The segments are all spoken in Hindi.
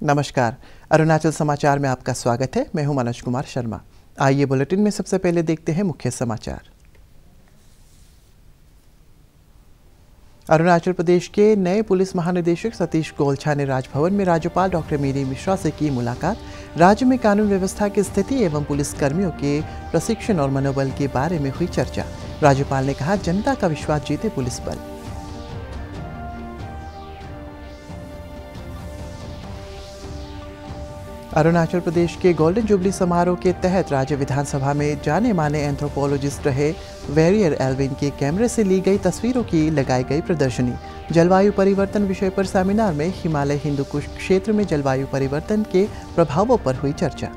नमस्कार। अरुणाचल समाचार में आपका स्वागत है। मैं हूं मनोज कुमार शर्मा। आइए बुलेटिन में सबसे पहले देखते हैं मुख्य समाचार। अरुणाचल प्रदेश के नए पुलिस महानिदेशक सतीश गोलछा ने राजभवन में राज्यपाल डॉक्टर मीरी मिश्रा से की मुलाकात। राज्य में कानून व्यवस्था की स्थिति एवं पुलिस कर्मियों के प्रशिक्षण और मनोबल के बारे में हुई चर्चा। राज्यपाल ने कहा, जनता का विश्वास जीते पुलिस बल। अरुणाचल प्रदेश के गोल्डन जुबली समारोह के तहत राज्य विधानसभा में जाने माने एंथ्रोपोलॉजिस्ट रहे वेरियर एल्विन के कैमरे से ली गई तस्वीरों की लगाई गई प्रदर्शनी। जलवायु परिवर्तन विषय पर सेमिनार में हिमालय हिंदू कुश क्षेत्र में जलवायु परिवर्तन के प्रभावों पर हुई चर्चा।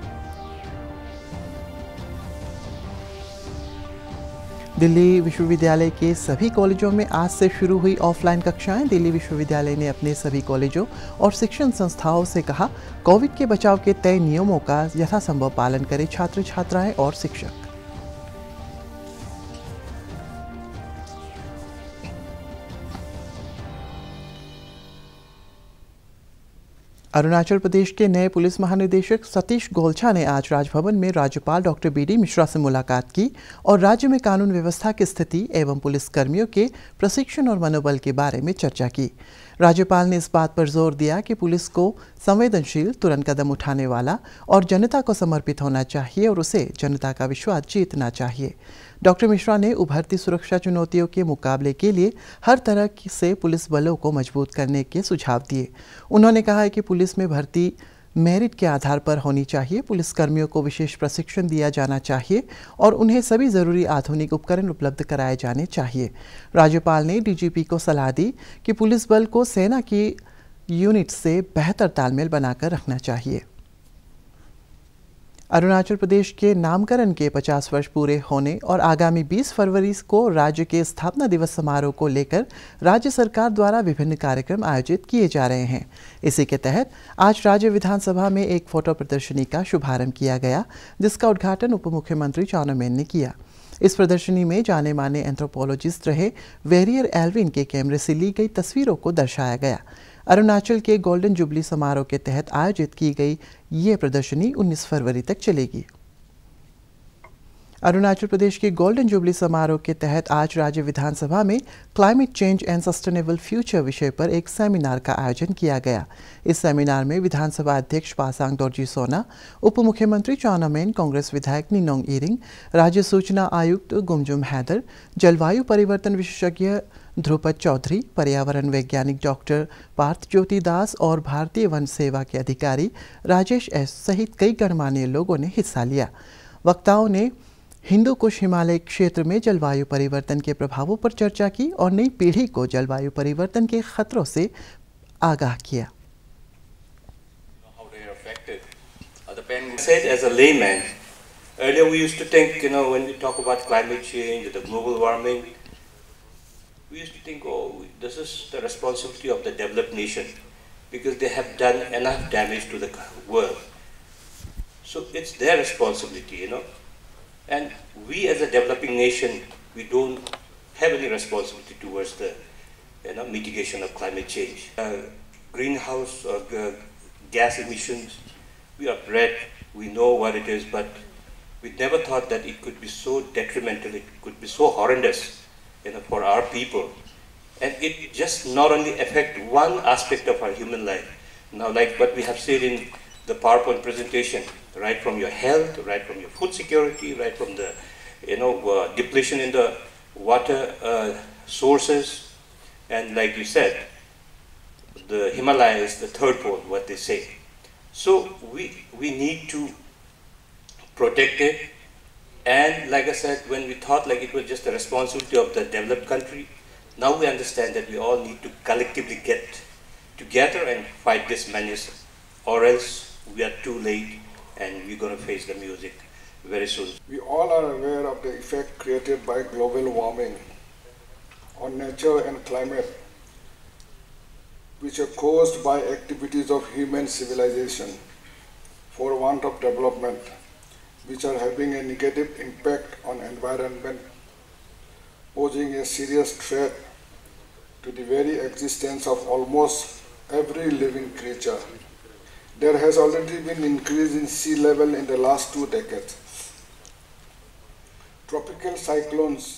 दिल्ली विश्वविद्यालय के सभी कॉलेजों में आज से शुरू हुई ऑफलाइन कक्षाएं। दिल्ली विश्वविद्यालय ने अपने सभी कॉलेजों और शिक्षण संस्थाओं से कहा, कोविड के बचाव के तय नियमों का यथासंभव पालन करें छात्र छात्राएं और शिक्षक। अरुणाचल प्रदेश के नए पुलिस महानिदेशक सतीश गोलछा ने आज राजभवन में राज्यपाल डॉक्टर बीडी मिश्रा से मुलाकात की और राज्य में कानून व्यवस्था की स्थिति एवं पुलिस कर्मियों के प्रशिक्षण और मनोबल के बारे में चर्चा की। राज्यपाल ने इस बात पर जोर दिया कि पुलिस को संवेदनशील, तुरंत कदम उठाने वाला और जनता को समर्पित होना चाहिए और उसे जनता का विश्वास जीतना चाहिए। डॉक्टर मिश्रा ने उभरती सुरक्षा चुनौतियों के मुकाबले के लिए हर तरह से पुलिस बलों को मजबूत करने के सुझाव दिए। उन्होंने कहा है कि पुलिस में भर्ती मेरिट के आधार पर होनी चाहिए। पुलिसकर्मियों को विशेष प्रशिक्षण दिया जाना चाहिए और उन्हें सभी जरूरी आधुनिक उपकरण उपलब्ध कराए जाने चाहिए। राज्यपाल ने डीजीपी को सलाह दी कि पुलिस बल को सेना की यूनिट से बेहतर तालमेल बनाकर रखना चाहिए। अरुणाचल प्रदेश के नामकरण के 50 वर्ष पूरे होने और आगामी 20 फरवरी को राज्य के स्थापना दिवस समारोह को लेकर राज्य सरकार द्वारा विभिन्न कार्यक्रम आयोजित किए जा रहे हैं। इसी के तहत आज राज्य विधानसभा में एक फोटो प्रदर्शनी का शुभारंभ किया गया, जिसका उद्घाटन उप मुख्यमंत्री चाउना मेन ने किया। इस प्रदर्शनी में जाने माने एंथ्रोपोलॉजिस्ट रहे वेरियर एल्विन के कैमरे से ली गई तस्वीरों को दर्शाया गया। अरुणाचल के गोल्डन जुबली समारोह के तहत आयोजित की गई ये प्रदर्शनी 19 फरवरी तक चलेगी। अरुणाचल प्रदेश के गोल्डन जुबली समारोह के तहत आज राज्य विधानसभा में climate change and sustainable future विषय पर एक सेमिनार का आयोजन किया गया। इस सेमिनार में विधानसभा अध्यक्ष पासांग दोरजी सोना, उप मुख्यमंत्री चाउना मेन, कांग्रेस विधायक निनोंग इरिंग, राज्य सूचना आयुक्त गुमजुम हैदर, जलवायु परिवर्तन विशेषज्ञ ध्रुपद चौधरी, पर्यावरण वैज्ञानिक डॉक्टर पार्थ ज्योति दास और भारतीय वन सेवा के अधिकारी राजेश एस सहित कई गणमान्य लोगों ने हिस्सा लिया। वक्ताओं ने हिंदू कुश हिमालय क्षेत्र में जलवायु परिवर्तन के प्रभावों पर चर्चा की और नई पीढ़ी को जलवायु परिवर्तन के खतरों से आगाह किया। Earlier we used to think, when we talk about climate change, the global warming, we used to think, oh, this is the responsibility of the developed nation because they have done enough damage to the world. So it's their responsibility, And we as a developing nation, we don't have any responsibility towards the mitigation of climate change. Greenhouse gas emissions, we are bred, we know what it is, but we never thought that it could be so detrimental, it could be so horrendous for our people. And it just not only affect one aspect of our human life. Now, like what we have said in the PowerPoint presentation, right from your health, right from your food security, right from the depletion in the water sources, and like you said, the Himalayas, the third pole, what they say. So we need to protect it, and like I said, when we thought like it was just the responsibility of the developed country, now we understand that we all need to collectively get together and fight this menace, or else we are too late and we're going to face the music very soon. We all are aware of the effect created by global warming on nature and climate, which are caused by activities of human civilization for want of development, which are having a negative impact on environment, posing a serious threat to the very existence of almost every living creature. There has already been increase in sea level in the last 2 decades. Tropical cyclones.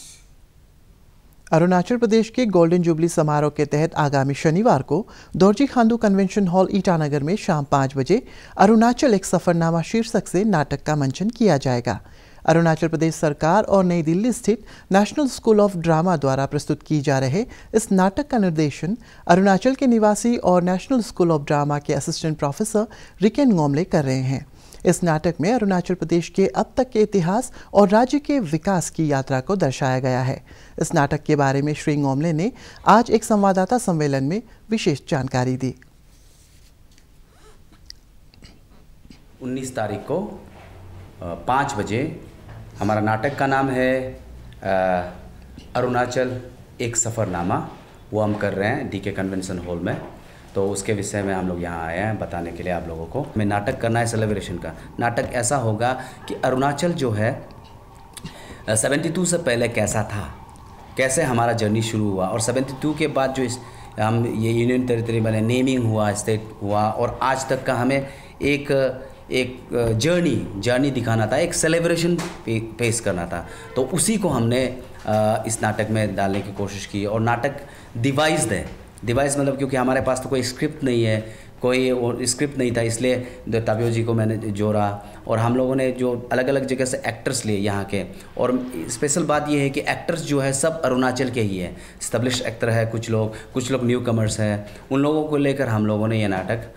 Arunachal Pradesh के गोल्डन जुबली समारोह के तहत आगामी शनिवार को दोरजी खांडू कन्वेंशन हॉल ईटानगर में शाम 5 बजे अरुणाचल एक सफरनामा शीर्षक से नाटक का मंचन किया जाएगा। अरुणाचल प्रदेश सरकार और नई दिल्ली स्थित नेशनल स्कूल ऑफ ड्रामा द्वारा प्रस्तुत की जा रहे इस नाटक का निर्देशन अरुणाचल के निवासी और नेशनल स्कूल ऑफ ड्रामा के असिस्टेंट प्रोफेसर रिकेन गोमले कर रहे हैं। इस नाटक में अरुणाचल प्रदेश के अब तक के इतिहास और राज्य के विकास की यात्रा को दर्शाया गया है। इस नाटक के बारे में श्री गोमले ने आज एक संवाददाता सम्मेलन में विशेष जानकारी दी। 19 तारीख को 5 बजे हमारा नाटक का नाम है अरुणाचल एक सफ़रनामा। वो हम कर रहे हैं डीके कन्वेंशन हॉल में। तो उसके विषय में हम लोग यहाँ आए हैं बताने के लिए आप लोगों को। मैं नाटक करना है सेलिब्रेशन का। नाटक ऐसा होगा कि अरुणाचल जो है 72 से पहले कैसा था, कैसे हमारा जर्नी शुरू हुआ और 72 के बाद जो हम ये यूनियन टेरिटरी बने, नेमिंग हुआ, स्टेट हुआ और आज तक का हमें एक जर्नी दिखाना था, एक सेलिब्रेशन पेश करना था। तो उसी को हमने इस नाटक में डालने की कोशिश की। और नाटक डिवाइस मतलब क्योंकि हमारे पास तो कोई स्क्रिप्ट नहीं है, कोई स्क्रिप्ट नहीं था, इसलिए ताबियो जी को मैंने जोड़ा और हम लोगों ने जो अलग अलग जगह से एक्टर्स लिए यहाँ के। और स्पेशल बात ये है कि एक्टर्स जो है सब अरुणाचल के ही हैं, एस्टेब्लिश एक्टर है, कुछ लोग न्यू कमर्स हैं। उन लोगों को लेकर हम लोगों ने ये नाटक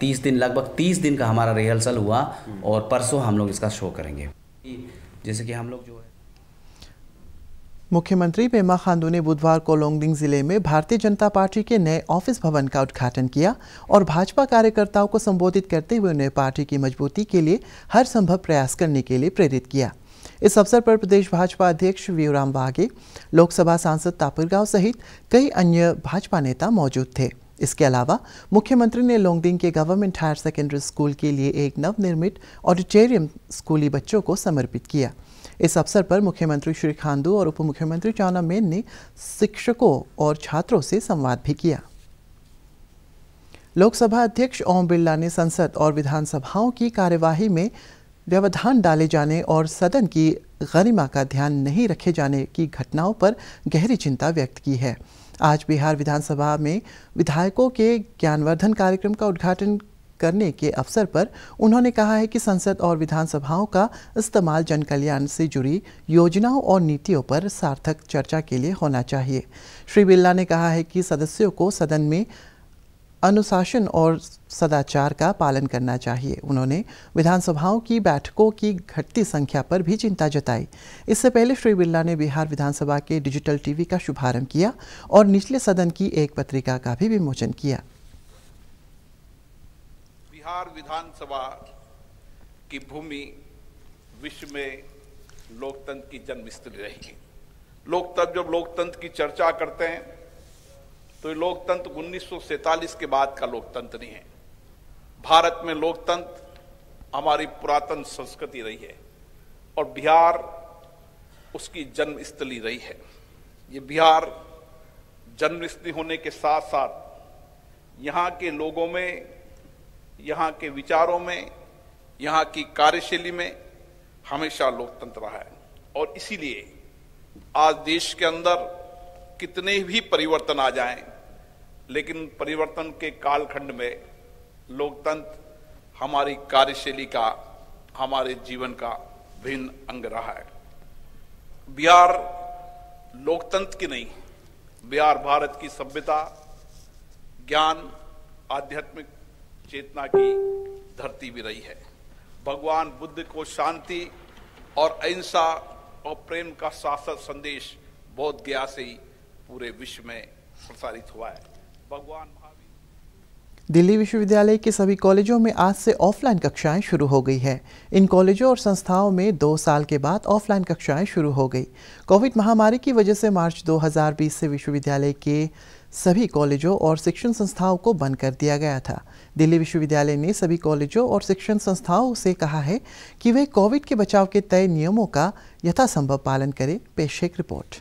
30 दिन, लगभग 30 दिन का हमारा रिहर्सल हुआ और परसों हम लोग इसका शो करेंगे। जैसे कि हम लोग जो है मुख्यमंत्री पेमा खांडू ने बुधवार को लोंगडिंग जिले में भारतीय जनता पार्टी के नए ऑफिस भवन का उद्घाटन किया और भाजपा कार्यकर्ताओं को संबोधित करते हुए उन्हें पार्टी की मजबूती के लिए हर संभव प्रयास करने के लिए प्रेरित किया। इस अवसर पर प्रदेश भाजपा अध्यक्ष वीराम वाघे, लोकसभा सांसद तापिर गाव सहित कई अन्य भाजपा नेता मौजूद थे। इसके अलावा मुख्यमंत्री ने लोंगडिंग के गवर्नमेंट हायर सेकेंडरी स्कूल के लिए एक नवनिर्मित ऑडिटोरियम स्कूली बच्चों को समर्पित किया। इस अवसर पर मुख्यमंत्री श्री खांडू और उप मुख्यमंत्री चाउना मेन ने शिक्षकों और छात्रों से संवाद भी किया। लोकसभा अध्यक्ष ओम बिरला ने संसद और विधानसभाओं की कार्यवाही में व्यवधान डाले जाने और सदन की गरिमा का ध्यान नहीं रखे जाने की घटनाओं पर गहरी चिंता व्यक्त की है। आज बिहार विधानसभा में विधायकों के ज्ञानवर्धन कार्यक्रम का उद्घाटन करने के अवसर पर उन्होंने कहा है कि संसद और विधानसभाओं का इस्तेमाल जन कल्याण से जुड़ी योजनाओं और नीतियों पर सार्थक चर्चा के लिए होना चाहिए। श्री बिरला ने कहा है कि सदस्यों को सदन में अनुशासन और सदाचार का पालन करना चाहिए। उन्होंने विधानसभाओं की बैठकों की घटती संख्या पर भी चिंता जताई। इससे पहले श्री बिरला ने बिहार विधानसभा के डिजिटल टीवी का शुभारंभ किया और निचले सदन की एक पत्रिका का भी विमोचन किया। बिहार विधानसभा की भूमि विश्व में लोकतंत्र की जन्मस्थली रहेगी। जब लोकतंत्र की चर्चा करते हैं तो ये लोकतंत्र 1947 के बाद का लोकतंत्र नहीं है। भारत में लोकतंत्र हमारी पुरातन संस्कृति रही है और बिहार उसकी जन्मस्थली रही है। ये बिहार जन्मस्थली होने के साथ साथ यहाँ के लोगों में, यहाँ के विचारों में, यहाँ की कार्यशैली में हमेशा लोकतंत्र रहा है। और इसीलिए आज देश के अंदर कितने भी परिवर्तन आ जाएं, लेकिन परिवर्तन के कालखंड में लोकतंत्र हमारी कार्यशैली का, हमारे जीवन का भिन्न अंग रहा है। बिहार लोकतंत्र की नहीं, बिहार भारत की सभ्यता, ज्ञान, आध्यात्मिक चेतना की धरती भी रही है। भगवान बुद्ध को शांति और अहिंसा और प्रेम का शाश्वत संदेश बोध गया से ही पूरे विश्व में प्रसारित हुआ है। भगवान दिल्ली विश्वविद्यालय के सभी कॉलेजों में आज से ऑफलाइन कक्षाएं शुरू हो गई है। इन कॉलेजों और संस्थाओं में 2 साल के बाद ऑफलाइन कक्षाएं शुरू हो गई। कोविड महामारी की वजह से मार्च 2020 से विश्वविद्यालय के सभी कॉलेजों और शिक्षण संस्थाओं को बंद कर दिया गया था। दिल्ली विश्वविद्यालय ने सभी कॉलेजों और शिक्षण संस्थाओं से कहा है कि वे कोविड के बचाव के तय नियमों का यथासंभव पालन करें। पेश एक रिपोर्ट।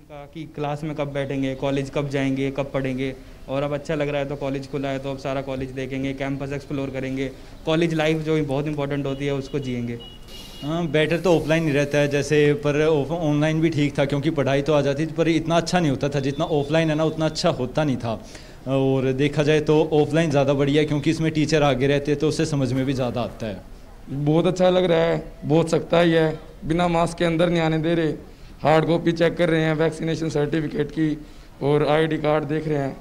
का कि क्लास में कब बैठेंगे, कॉलेज कब जाएंगे, कब पढ़ेंगे। और अब अच्छा लग रहा है तो कॉलेज खुला है तो अब सारा कॉलेज देखेंगे, कैंपस एक्सप्लोर करेंगे, कॉलेज लाइफ जो बहुत इंपॉर्टेंट होती है उसको जिएंगे। हाँ, बेटर तो ऑफलाइन ही रहता है जैसे, पर ऑनलाइन भी ठीक था क्योंकि पढ़ाई तो आ जाती थी, पर इतना अच्छा नहीं होता था जितना ऑफलाइन है ना, उतना अच्छा होता नहीं था। और देखा जाए तो ऑफलाइन ज़्यादा बढ़िया है क्योंकि इसमें टीचर आगे रहते हैं तो उससे समझ में भी ज़्यादा आता है। बहुत अच्छा लग रहा है, बहुत सख्ताई है, बिना मास्क के अंदर नहीं आने दे रहे, हार्ड कॉपी चेक कर रहे हैं वैक्सीनेशन सर्टिफिकेट की और आईडी कार्ड देख रहे हैं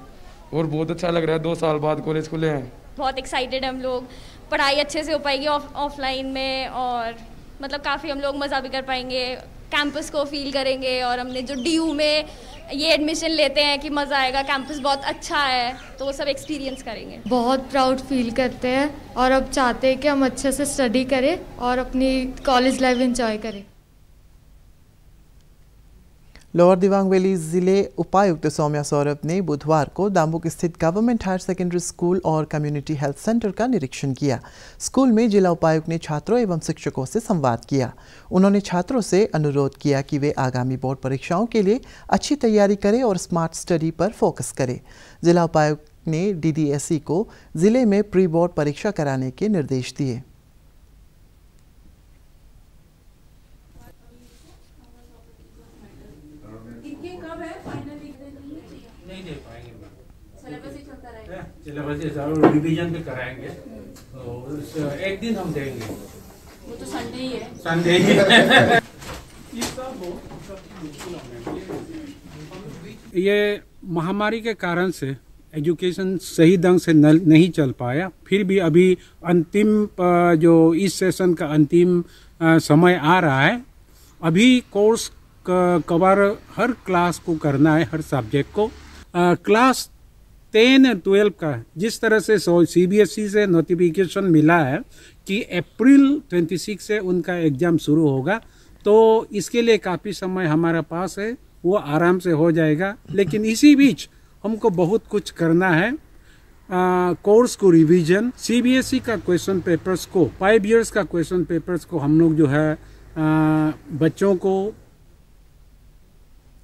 और बहुत अच्छा लग रहा है। 2 साल बाद कॉलेज खुले हैं। बहुत एक्साइटेड हम लोग, पढ़ाई अच्छे से हो पाएगी ऑफलाइन में और मतलब काफ़ी हम लोग मज़ा भी कर पाएंगे, कैंपस को फील करेंगे। और हमने जो DU में ये एडमिशन लेते हैं कि मज़ा आएगा, कैंपस बहुत अच्छा है, तो वो सब एक्सपीरियंस करेंगे। बहुत प्राउड फील करते हैं और अब चाहते हैं कि हम अच्छे से स्टडी करें और अपनी कॉलेज लाइफ एंजॉय करें। लोअर दिबांग वैली जिले उपायुक्त सौम्या सौरभ ने बुधवार को दाम्बुक स्थित गवर्नमेंट हायर सेकेंडरी स्कूल और कम्युनिटी हेल्थ सेंटर का निरीक्षण किया। स्कूल में जिला उपायुक्त ने छात्रों एवं शिक्षकों से संवाद किया। उन्होंने छात्रों से अनुरोध किया कि वे आगामी बोर्ड परीक्षाओं के लिए अच्छी तैयारी करें और स्मार्ट स्टडी पर फोकस करें। जिला उपायुक्त ने DDSE को जिले में प्री बोर्ड परीक्षा कराने के निर्देश दिए। सिलेबस रिवीजन भी कराएंगे तो एक दिन हम देंगे, वो तो संडे ही है। संडे ही है। ये महामारी के कारण से एजुकेशन सही ढंग से नहीं चल पाया, फिर भी अभी अंतिम जो इस सेशन का अंतिम समय आ रहा है, अभी कोर्स कवर हर क्लास को करना है, हर सब्जेक्ट को। क्लास 10 और 12 का जिस तरह से CBSE से नोटिफिकेशन मिला है कि अप्रैल 26 से उनका एग्ज़ाम शुरू होगा, तो इसके लिए काफ़ी समय हमारे पास है, वो आराम से हो जाएगा। लेकिन इसी बीच हमको बहुत कुछ करना है। कोर्स को रिवीजन, CBSE का क्वेश्चन पेपर्स को, 5 इयर्स का क्वेश्चन पेपर्स को हम लोग जो है बच्चों को।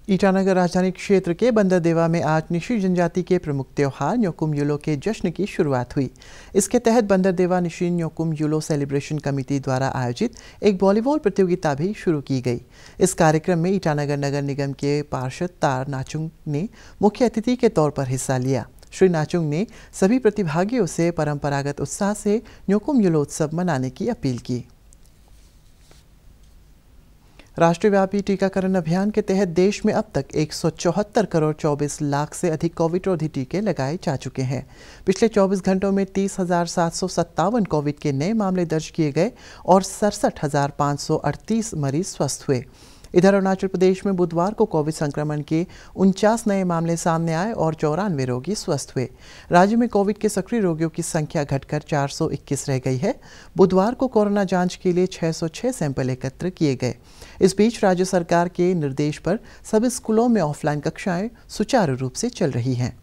ईटानगर राजधानी क्षेत्र के बंदरदेवा में आज निशी जनजाति के प्रमुख त्योहार न्योकुम यूलो के जश्न की शुरुआत हुई। इसके तहत बंदरदेवा निशी न्योकुम यूलो सेलिब्रेशन कमेटी द्वारा आयोजित एक वॉलीबॉल प्रतियोगिता भी शुरू की गई। इस कार्यक्रम में ईटानगर नगर निगम के पार्षद तार नाचुंग ने मुख्य अतिथि के तौर पर हिस्सा लिया। श्री नाचुंग ने सभी प्रतिभागियों से परंपरागत उत्साह से न्योकुम यूलो उत्सव मनाने की अपील की। राष्ट्रव्यापी टीकाकरण अभियान के तहत देश में अब तक 174 करोड़ 24 लाख से अधिक कोविड रोधी टीके लगाए जा चुके हैं। पिछले 24 घंटों में 30,757 कोविड के नए मामले दर्ज किए गए और 67,538 मरीज स्वस्थ हुए। इधर अरुणाचल प्रदेश में बुधवार को कोविड संक्रमण के 49 नए मामले सामने आए और 94 रोगी स्वस्थ हुए। राज्य में कोविड के सक्रिय रोगियों की संख्या घटकर 421 रह गई है। बुधवार को कोरोना जांच के लिए 606 सैंपल एकत्र किए गए। इस बीच राज्य सरकार के निर्देश पर सभी स्कूलों में ऑफलाइन कक्षाएं सुचारू रूप से चल रही हैं।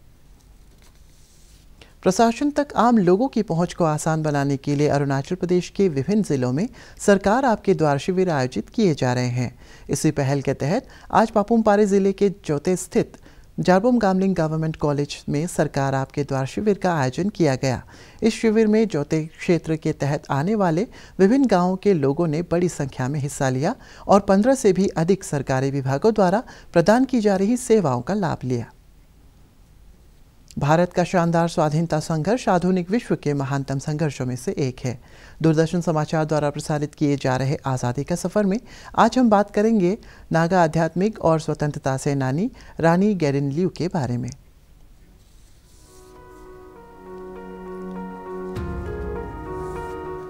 प्रशासन तक आम लोगों की पहुंच को आसान बनाने के लिए अरुणाचल प्रदेश के विभिन्न जिलों में सरकार आपके द्वार शिविर आयोजित किए जा रहे हैं। इसी पहल के तहत आज पापुम-पारे जिले के जोते स्थित जारबोम गामलिंग गवर्नमेंट कॉलेज में सरकार आपके द्वार शिविर का आयोजन किया गया। इस शिविर में जोते क्षेत्र के तहत आने वाले विभिन्न गांवों के लोगों ने बड़ी संख्या में हिस्सा लिया और 15 से भी अधिक सरकारी विभागों द्वारा प्रदान की जा रही सेवाओं का लाभ लिया। भारत का शानदार स्वाधीनता संघर्ष आधुनिक विश्व के महानतम संघर्षों में से एक है। दूरदर्शन समाचार द्वारा प्रसारित किए जा रहे आज़ादी का सफ़र में आज हम बात करेंगे नागा आध्यात्मिक और स्वतंत्रता सेनानी रानी गैरिन ल्यू के बारे में।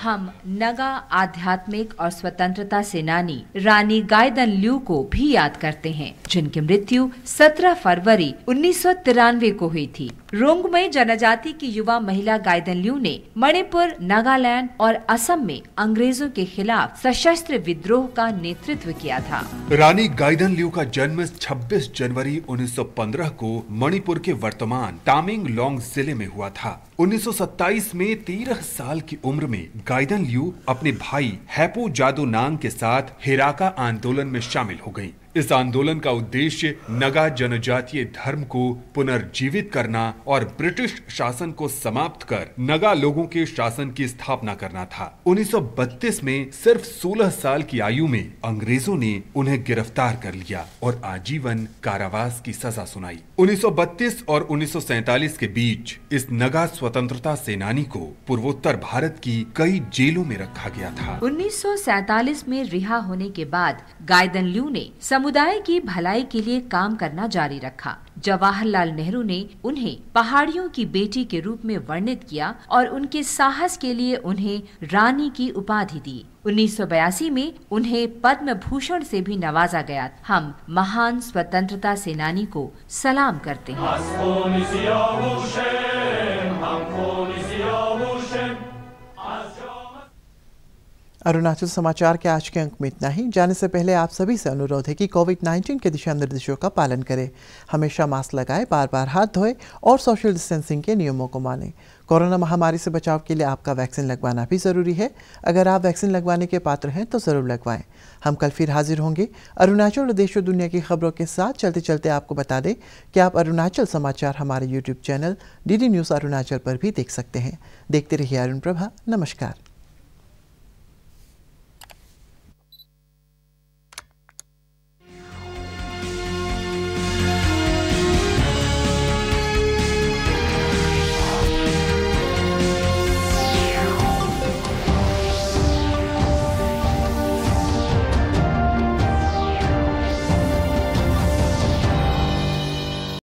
हम नगा आध्यात्मिक और स्वतंत्रता सेनानी रानी गाइदन ल्यू को भी याद करते हैं, जिनकी मृत्यु 17 फरवरी 1993 को हुई थी। रोंगमई जनजाति की युवा महिला गाइदन ल्यू ने मणिपुर, नागालैंड और असम में अंग्रेजों के खिलाफ सशस्त्र विद्रोह का नेतृत्व किया था। रानी गाइदन ल्यू का जन्म 26 जनवरी 1915 को मणिपुर के वर्तमान तामेंगलोंग जिले में हुआ था। 1927 में 13 साल की उम्र में गाइदन ल्यू अपने भाई हैपो जादो नांग के साथ हेराका आंदोलन में शामिल हो गई। इस आंदोलन का उद्देश्य नगा जनजातीय धर्म को पुनर्जीवित करना और ब्रिटिश शासन को समाप्त कर नगा लोगों के शासन की स्थापना करना था। 1932 में सिर्फ 16 साल की आयु में अंग्रेजों ने उन्हें गिरफ्तार कर लिया और आजीवन कारावास की सजा सुनाई। 1932 और 1947 के बीच इस नगा स्वतंत्रता सेनानी को पूर्वोत्तर भारत की कई जेलों में रखा गया था। 1947 में रिहा होने के बाद गायदन ल्यू ने समुदाय की भलाई के लिए काम करना जारी रखा। जवाहरलाल नेहरू ने उन्हें पहाड़ियों की बेटी के रूप में वर्णित किया और उनके साहस के लिए उन्हें रानी की उपाधि दी। 1982 में उन्हें पद्म भूषण से भी नवाजा गया। हम महान स्वतंत्रता सेनानी को सलाम करते हैं। अरुणाचल समाचार के आज के अंक में इतना ही। जाने से पहले आप सभी से अनुरोध है कि कोविड-19 के दिशा निर्देशों का पालन करें, हमेशा मास्क लगाएं, बार बार हाथ धोएं और सोशल डिस्टेंसिंग के नियमों को मानें। कोरोना महामारी से बचाव के लिए आपका वैक्सीन लगवाना भी ज़रूरी है। अगर आप वैक्सीन लगवाने के पात्र हैं तो ज़रूर लगवाएं। हम कल फिर हाजिर होंगे अरुणाचल और देश और दुनिया की खबरों के साथ। चलते चलते आपको बता दें कि आप अरुणाचल समाचार हमारे YouTube channel DD news Arunachal पर भी देख सकते हैं। देखते रहिए अरुण प्रभा। नमस्कार।